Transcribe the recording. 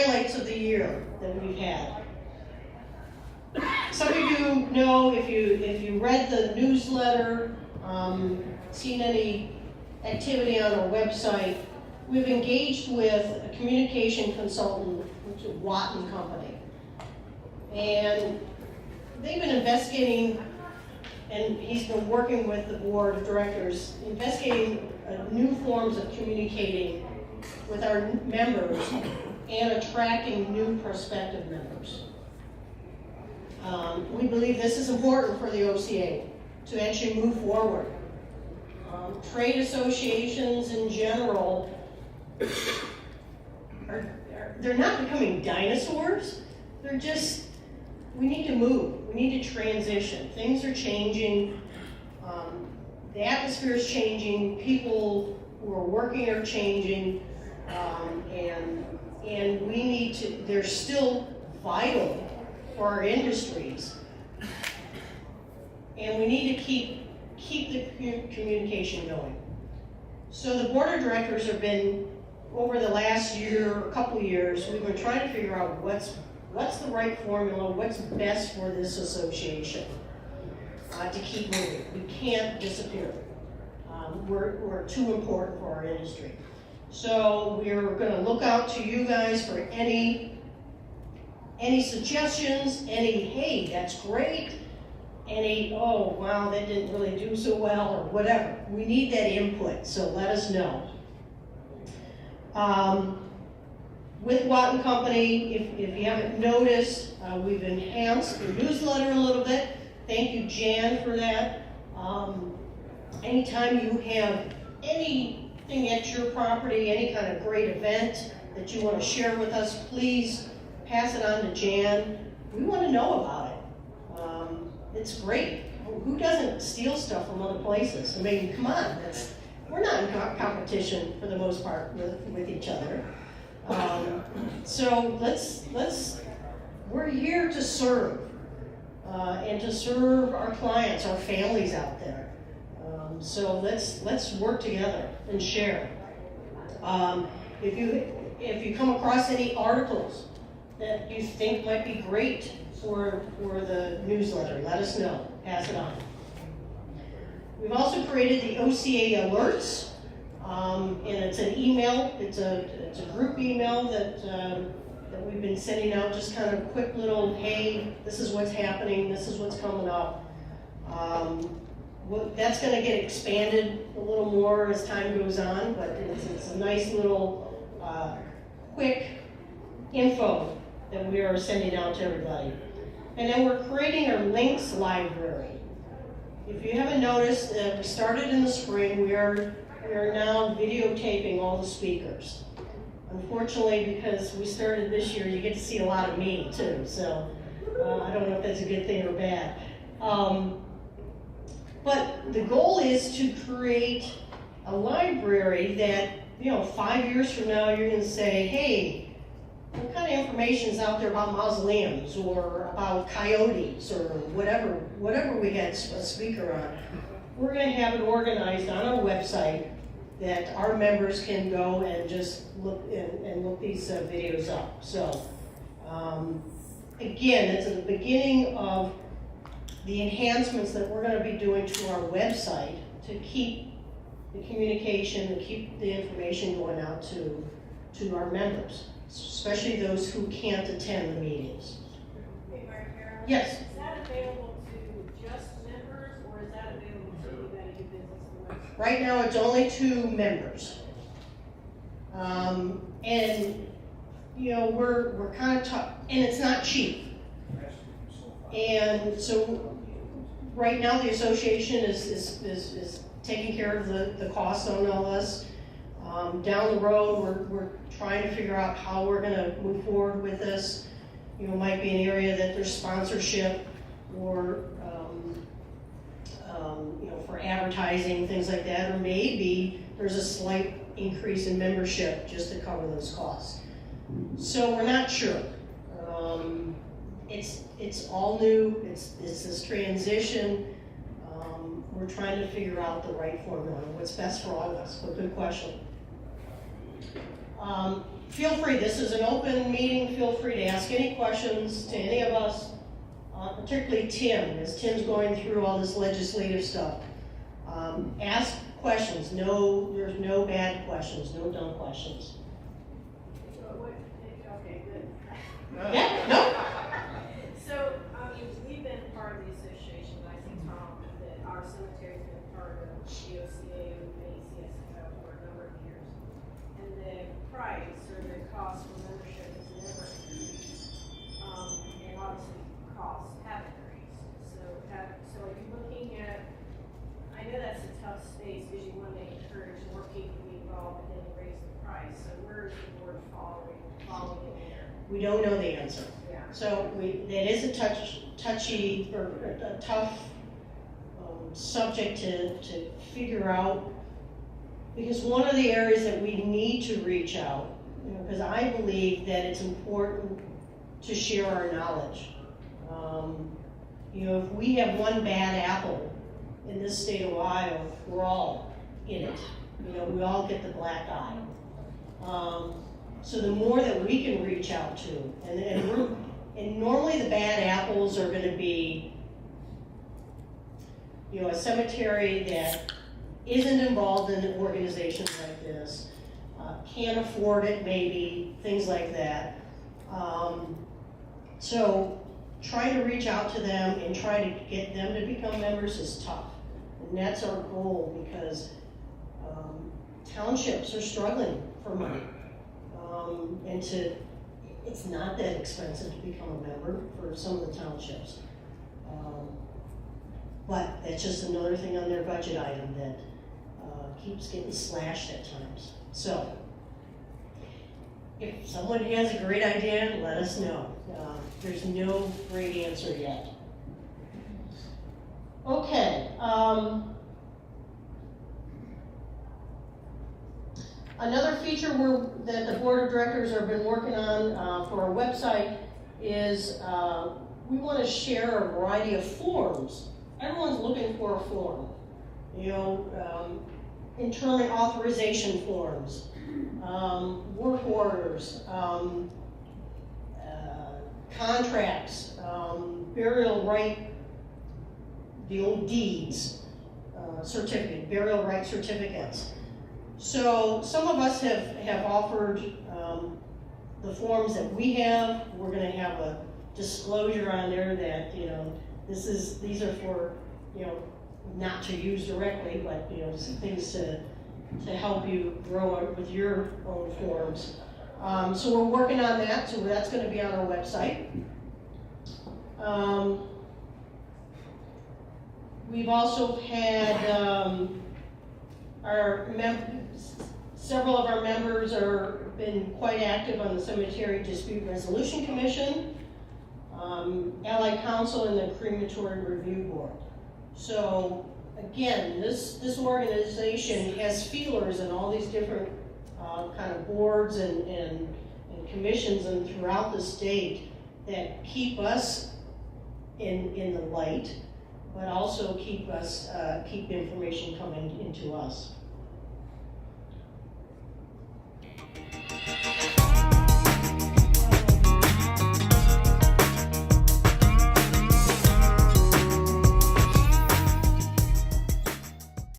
highlights of the year that we've had. Some of you know, if you read the newsletter, seen any activity on our website, we've engaged with a communication consultant, which is Watt & Company. And they've been investigating, and he's been working with the board of directors, investigating new forms of communicating with our members and attracting new prospective members. We believe this is important for the OCA to actually move forward. Trade associations in general, they're not becoming dinosaurs. They're just, we need to move. We need to transition. Things are changing. The atmosphere is changing. People who are working are changing. And we need to, they're still vital for our industries. And we need to keep the communication going. So the board of directors have been, over the last year, a couple years, we've been trying to figure out what's the right formula, what's best for this association to keep moving. We can't disappear. We're too important for our industry. So we're going to look out to you guys for any suggestions, any, hey, that's great, any, oh, wow, that didn't really do so well, or whatever. We need that input, so let us know. With Watt & Company, if you haven't noticed, we've enhanced the newsletter a little bit. Thank you, Jan, for that. Anytime you have anything at your property, any kind of great event that you want to share with us, please pass it on to Jan. We want to know about it. It's great. Who doesn't steal stuff from other places? I mean, come on. We're not in competition for the most part with each other. So we're here to serve and to serve our clients, our families out there. So let's work together and share. If you come across any articles that you think might be great for the newsletter, let us know. Pass it on. We've also created the OCA alerts, and it's an email. It's a group email that we've been sending out. Just kind of quick little, hey, this is what's happening. This is what's coming up. That's going to get expanded a little more as time goes on, but it's a nice little quick info that we are sending out to everybody. And then we're creating our links library. If you haven't noticed, we started in the spring. We are now videotaping all the speakers. Unfortunately, because we started this year, you get to see a lot of me too. So I don't know if that's a good thing or bad. But the goal is to create a library that, 5 years from now, you're going to say, hey, what kind of information is out there about mausoleums or about coyotes or whatever we had a speaker on. We're going to have it organized on our website that our members can go and just look and look these videos up. So again, it's at the beginning of the enhancements that we're going to be doing to our website to keep the communication, to keep the information going out to our members, especially those who can't attend the meetings. Hey, Marilyn. Yes? Is that available to just members, or is that available to anybody who visits the website? Right now, it's only to members. And, we're kind of tough, and it's not cheap. And so, right now, the association is taking care of the cost on all this. Down the road, we're trying to figure out how we're going to move forward with this. It might be an area that there's sponsorship or for advertising, things like that, or maybe there's a slight increase in membership just to cover those costs. So we're not sure. It's all new. It's this transition. We're trying to figure out the right formula, what's best for all of us. But good question. feel free, this is an open meeting, feel free to ask any questions to any of us, particularly Tim, as Tim's going through all this legislative stuff. Ask questions, there's no bad questions, no dumb questions. Okay, good. Yeah, no? So, we've been part of the association, and I think, Tom, that our cemetery's been part of GOCA and ACSFO for a number of years. And the price or the cost for membership has never increased. And obviously, costs have increased. So are you looking at, I know that's a tough space because you want to encourage more people to be involved and then raise the price. So where is the board following in there? We don't know the answer. Yeah. So that is a touchy or a tough subject to figure out, because one of the areas that we need to reach out, because I believe that it's important to share our knowledge. If we have one bad apple in this state of Ohio, we're all in it. We all get the black eye. So the more that we can reach out to, and normally the bad apples are going to be, a cemetery that isn't involved in organizations like this, can't afford it maybe, things like that. So trying to reach out to them and try to get them to become members is tough. And that's our goal, because townships are struggling for money. It's not that expensive to become a member for some of the townships. But that's just another thing on their budget item that keeps getting slashed at times. So, if someone has a great idea, let us know. There's no great answer yet. Okay. Another feature that the board of directors have been working on for our website is we want to share a variety of forms. Everyone's looking for a form. Interment authorization forms, work orders, contracts, burial right, the old deeds, burial right certificates. So some of us have offered the forms that we have. We're going to have a disclosure on there that these are for not to use directly, but some things to help you grow with your own forms. So we're working on that. So that's going to be on our website. We've also had several of our members have been quite active on the Cemetery Dispute Resolution Commission, Allied Council, and the Crematory Review Board. So again, this organization has feelers in all these different kind of boards and commissions and throughout the state that keep us in the light, but also keep information coming into us.